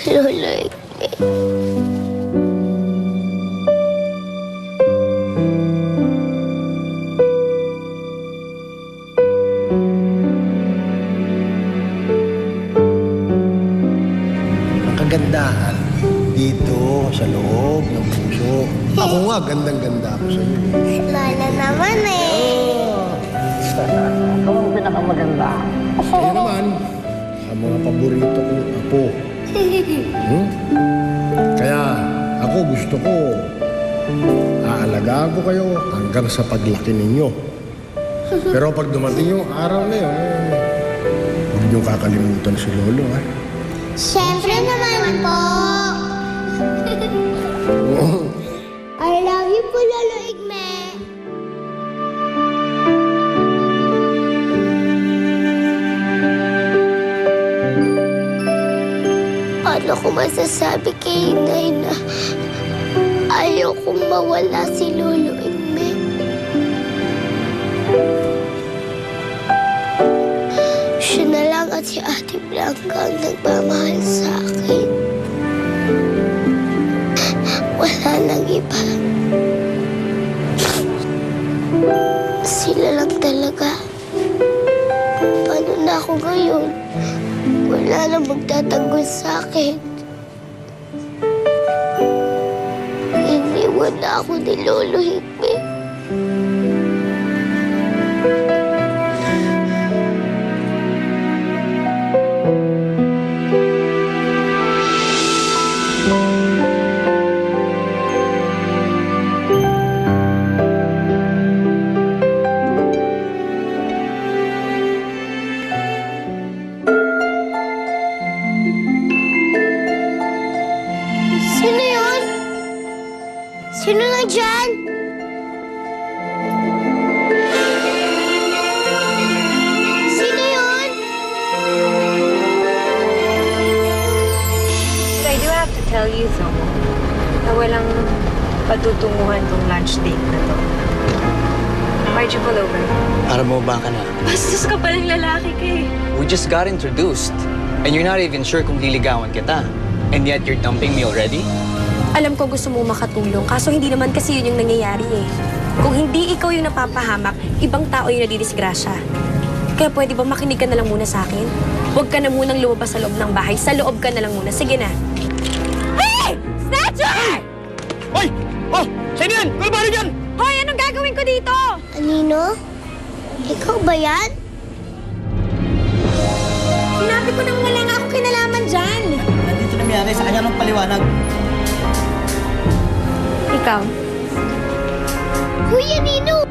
Lola Igme. Ang kagandahan dito sa loob ng puso. Ako nga, gandang-ganda ako sa iyo. Lola naman Ikaw ang pinakamaganda. Kaya naman, sa mga paborito kong apo. Kaya ako gusto ko, aalagaan ko kayo hanggang sa paglaki ninyo. Pero pag dumating yung araw na yun, huwag niyong kakalimutan si Lolo, ha? Siyempre naman po. I love you po, Lolo Igme. Paano ko masasabi kay Inay na ayaw kong mawala si Lolo Igme? Siya na lang at si Ate Blanca ang nagmamahal sa akin. Wala nang iba. Sila lang talaga. Paano na ako ngayon? Wala nang magtatanggol sa akin. Iniwan na ako ni Lolo Higme. Sino yun? Sino nandyan? Sino yun? So I do have to tell you, though, na walang patutunguhan tong lunch date na to. Why'd you pull over? Para mo ba ka na? Bastos ka palang lalaki ka eh. We just got introduced. And you're not even sure kung liligawan kita. And yet you're dumping me already? Alam ko gusto mo makatulong, kaso hindi naman kasi yun yung nangyayari eh. Kung hindi ikaw yung napapahamak, ibang tao yung nadidisgrasya. Kaya pwede ba makinig ka na lang muna sa akin? Huwag ka na munang lumabas sa loob ng bahay. Sa loob ka na lang muna. Sige na. Hey! Snatcher! Hoy! Oh! Sino yan? Kulbaro yan! Hoy, anong gagawin ko dito? Anino? Ikaw ba yan? Sinabi ko nang wala nga akong kinalaman dyan. Nandito na mayari sa kanya ng paliwanag. Ikaw? Kuya Nino!